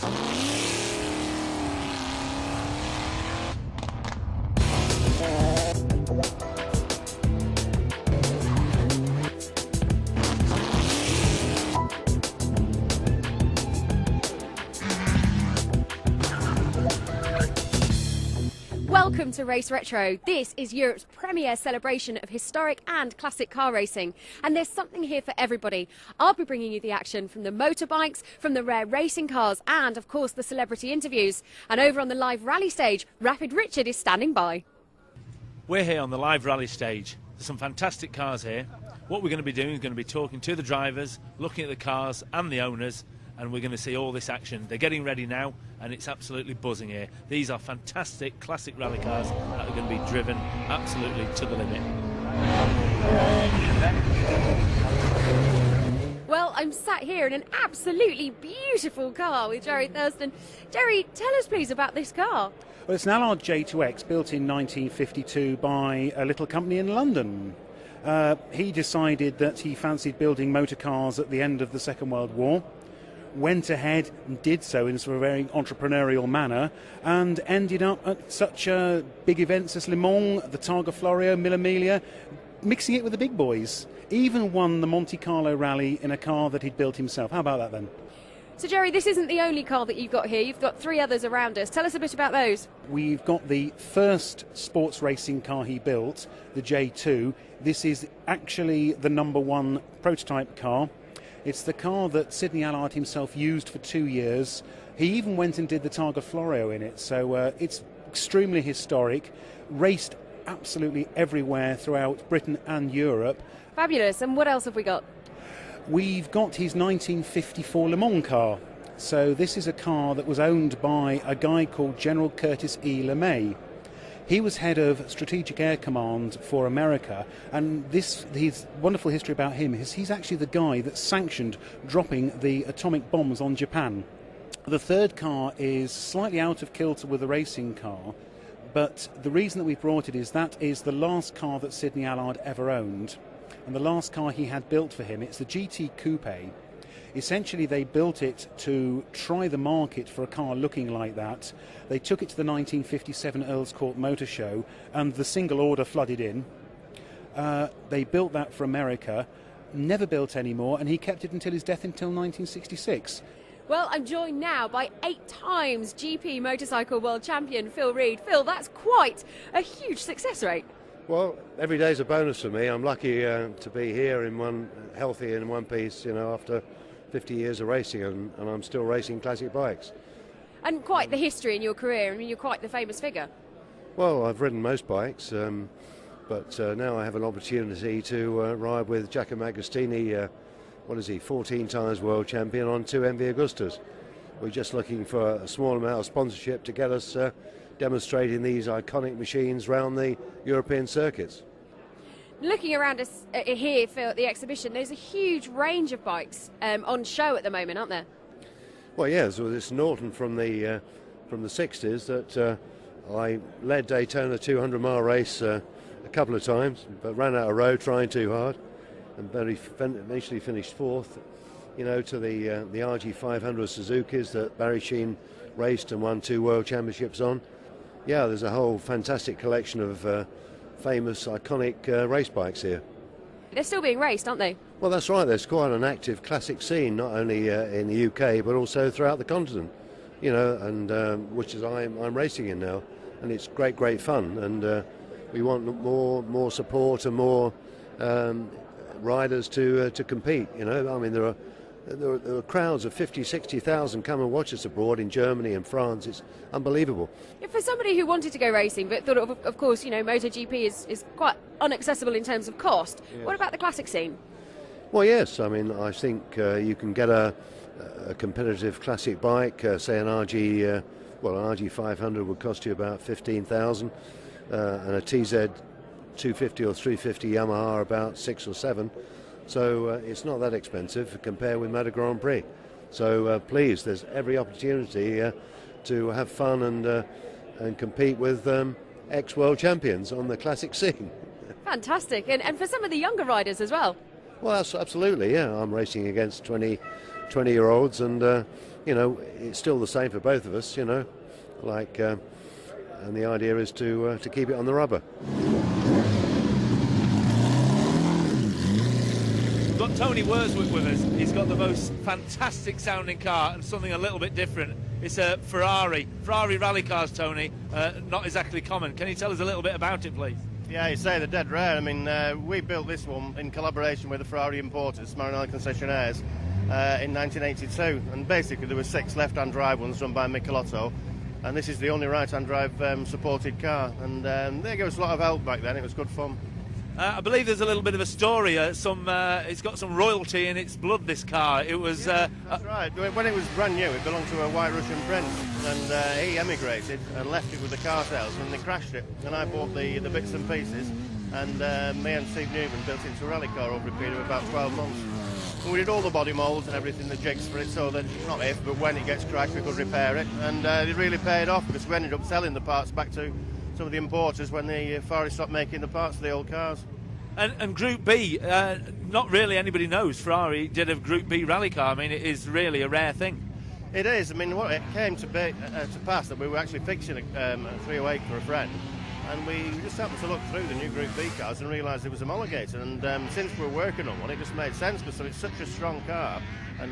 Welcome to Race Retro. This is Europe's premier celebration of historic and classic car racing. And there's something here for everybody. I'll be bringing you the action from the motorbikes, from the rare racing cars, and of course the celebrity interviews. And over on the live rally stage, Rapid Richard is standing by. We're here on the live rally stage. There's some fantastic cars here. What we're going to be doing is going to be talking to the drivers, looking at the cars and the owners, and we're going to see all this action. They're getting ready now, and it's absolutely buzzing here. These are fantastic classic rally cars that are going to be driven absolutely to the limit. Well, I'm sat here in an absolutely beautiful car with Jerry Thurston. Jerry, tell us please about this car. Well, it's an Allard J2X built in 1952 by a little company in London. He decided that he fancied building motor cars at the end of the Second World War. Went ahead and did so in a sort of very entrepreneurial manner and ended up at such big events as Le Mans, the Targa Florio, Mille Miglia, mixing it with the big boys. Even won the Monte Carlo rally in a car that he'd built himself. How about that then? So Jerry, this isn't the only car that you've got here. You've got three others around us. Tell us a bit about those. We've got the first sports racing car he built, the J2. This is actually the #1 prototype car. It's the car that Sidney Allard himself used for 2 years. He even went and did the Targa Florio in it, so it's extremely historic, raced absolutely everywhere throughout Britain and Europe. Fabulous. And what else have we got? We've got his 1954 Le Mans car. So this is a car that was owned by a guy called General Curtis E. LeMay. He was head of Strategic Air Command for America, and his wonderful history about him is he's actually the guy that sanctioned dropping the atomic bombs on Japan. The third car is slightly out of kilter with the racing car, but the reason that we brought it is that is the last car that Sidney Allard ever owned, and the last car he had built for him. It's the GT Coupe. Essentially, they built it to try the market for a car looking like that. They took it to the 1957 Earl's Court Motor Show, and the single order flooded in. They built that for America, never built anymore, and he kept it until his death until 1966. Well, I'm joined now by 8 times GP motorcycle world champion Phil Reed. Phil, that's quite a huge success rate. Well, every day's a bonus for me. I'm lucky to be here healthy in one piece, after 50 years of racing, and I'm still racing classic bikes. And quite the history in your career. I mean, you're quite the famous figure. Well, I've ridden most bikes, but now I have an opportunity to ride with Giacomo Agostini, 14 times world champion on 2 MV Augustas. We're just looking for a small amount of sponsorship to get us demonstrating these iconic machines around the European circuits. Looking around us here for the exhibition, there's a huge range of bikes on show at the moment, aren't there? Well, yeah, so this Norton from the 60s that I led Daytona 200-mile race a couple of times, but ran out of road trying too hard, and eventually finished fourth, to the RG500 Suzuki's that Barry Sheen raced and won 2 world championships on. Yeah, there's a whole fantastic collection of famous, iconic race bikes here. They're still being raced, aren't they? Well, that's right. There's quite an active classic scene, not only in the UK, but also throughout the continent, and which is I'm racing in now, and it's great fun, and we want more support and more riders to compete. I mean, there are crowds of 50, 60,000 come and watch us abroad in Germany and France. It's unbelievable. For somebody who wanted to go racing but thought, of course, MotoGP is quite inaccessible in terms of cost, Yes. What about the classic scene? Well, yes. I mean, I think you can get a competitive classic bike, say an RG500 would cost you about 15,000, and a TZ 250 or 350 Yamaha about 6 or 7. So it's not that expensive compared with Motor Grand Prix. So please, there's every opportunity to have fun and compete with ex-world champions on the classic scene. Fantastic. And for some of the younger riders as well. Well, that's absolutely, yeah. I'm racing against 20-year-olds, and you know, it's still the same for both of us, you know. Like, and the idea is to keep it on the rubber. We've got Tony Worswick with us. He's got the most fantastic sounding car and something a little bit different. It's a Ferrari rally cars, Tony. Not exactly common. Can you tell us a little bit about it, please? Yeah, you say they're dead rare. I mean, we built this one in collaboration with the Ferrari importers, Maranello concessionaires, in 1982. And basically there were 6 left-hand drive ones run by Michelotto, and this is the only right-hand drive supported car. And they gave us a lot of help back then. It was good fun. I believe there's a little bit of a story. It's got some royalty in its blood, this car. It was... that's right. When it was brand new, it belonged to a white Russian prince, and he emigrated and left it with the car salesman, and they crashed it. And I bought the bits and pieces, and me and Steve Newman built it into a rally car over a period of about 12 months. And we did all the body moulds and everything, the jigs for it, so that not if, but when it gets crashed, we could repair it. And it really paid off, because we ended up selling the parts back to some of the importers when the Ferrari stopped making the parts for the old cars. And Group B, not really anybody knows Ferrari did a Group B rally car. I mean, it is really a rare thing. It is. I mean, what it came to pass that we were actually fixing a 308 for a friend, and we just happened to look through the new Group B cars and realised it was homologated. And since we're working on one, it just made sense, because it's such a strong car and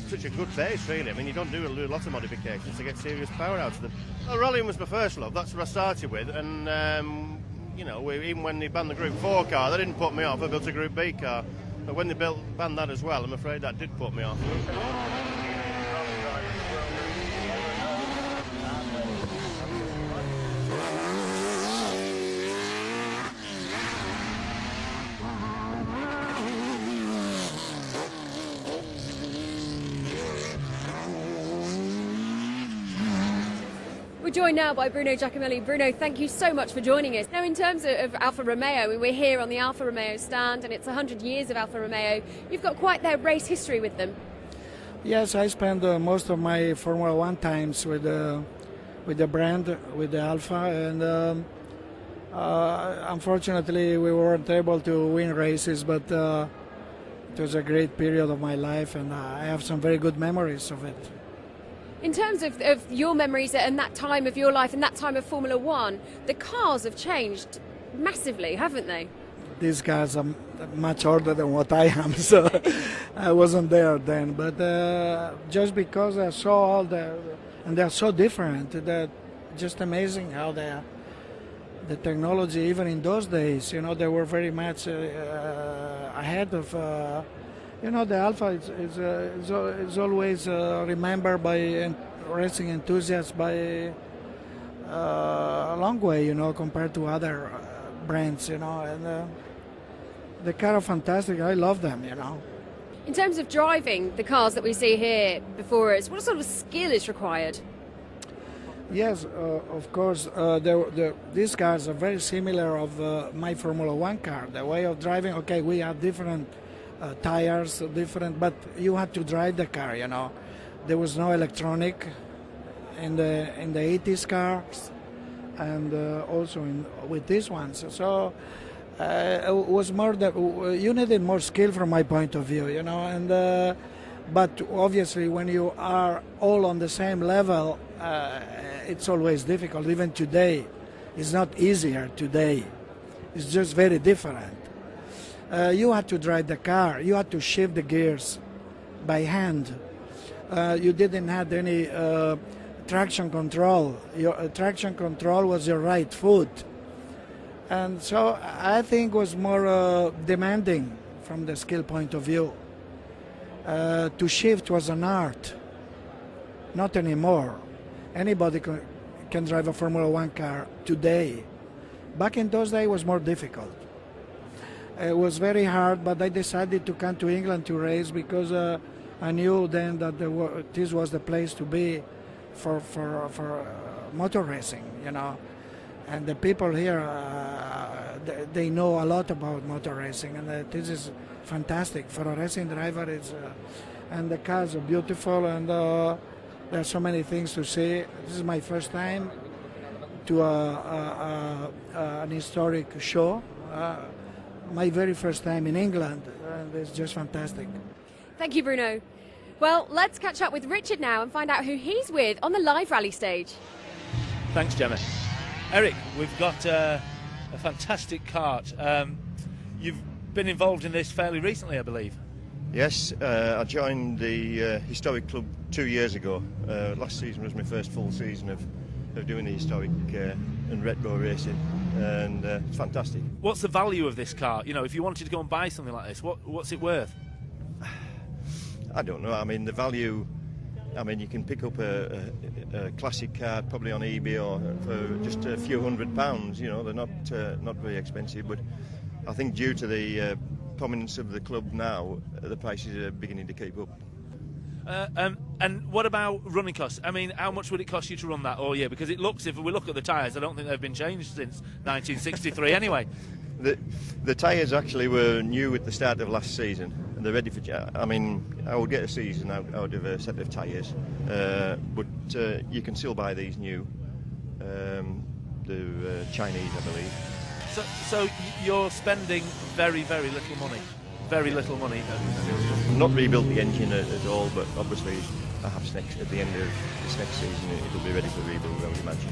such a good base, really. I mean, you don't do a lot of modifications to get serious power out of them. Well, rallying was my first love. That's what I started with, and you know, even when they banned the Group 4 car, that didn't put me off. I built a Group B car. But when they banned that as well, I'm afraid that did put me off. We're joined now by Bruno Giacomelli. Bruno, thank you so much for joining us. Now, in terms of Alfa Romeo, we're here on the Alfa Romeo stand, and it's 100 years of Alfa Romeo. You've got quite their race history with them. Yes, I spent most of my Formula One times with the brand, with the Alfa, and unfortunately we weren't able to win races, but it was a great period of my life, and I have some very good memories of it. In terms of your memories and that time of your life and that time of Formula One, the cars have changed massively, haven't they? These cars are much older than what I am, so I wasn't there then. But just because I saw all and they're so different, that just amazing how the technology, even in those days, you know, they were very much ahead of. You know, the Alfa is always remembered by racing enthusiasts by a long way, you know, compared to other brands, you know. And the cars are fantastic. I love them, you know. In terms of driving the cars that we see here before us, what sort of skill is required? Yes, of course. These cars are very similar of my Formula One car. The way of driving, okay, we have different tires, different, but you had to drive the car, you know. There was no electronic in the 80s cars, and also with these ones. So it was more that you needed more skill from my point of view, you know. And but obviously when you are all on the same level, it's always difficult. Even today, it's not easier today. It's just very different. You had to drive the car. You had to shift the gears by hand. You didn't have any traction control. Your traction control was your right foot. And so I think it was more demanding from the skill point of view. To shift was an art. Not anymore. Anybody can drive a Formula One car today. Back in those days it was more difficult. It was very hard, but I decided to come to England to race because I knew then that this was the place to be for motor racing, you know. And the people here, they know a lot about motor racing, and this is fantastic for a racing driver. And the cars are beautiful, and there are so many things to see. This is my first time to an historic show. my very first time in England, and it's just fantastic. Thank you, Bruno. Well, let's catch up with Richard now and find out who he's with on the live rally stage. Thanks, Gemma. Eric, we've got a fantastic kart. You've been involved in this fairly recently, I believe. Yes, I joined the historic club 2 years ago. Last season was my first full season of doing the historic and retro racing, and it's fantastic. What's the value of this car? You know, if you wanted to go and buy something like this, what's it worth? I don't know. I mean, the value. I mean, you can pick up a classic car probably on eBay or for just a few £100. You know, they're not very expensive, but I think due to the prominence of the club now, the prices are beginning to keep up. And what about running costs? I mean, how much would it cost you to run that all year? Because it looks, if we look at the tyres, I don't think they've been changed since 1963 anyway. The tyres actually were new at the start of last season, and they're ready for. I mean, I would get a season out of a set of tyres, but you can still buy these new. The Chinese, I believe. So you're spending very, very little money. Very little money. I've not rebuilt the engine at all, but obviously perhaps at the end of this next season it'll be ready for rebuild, I would imagine.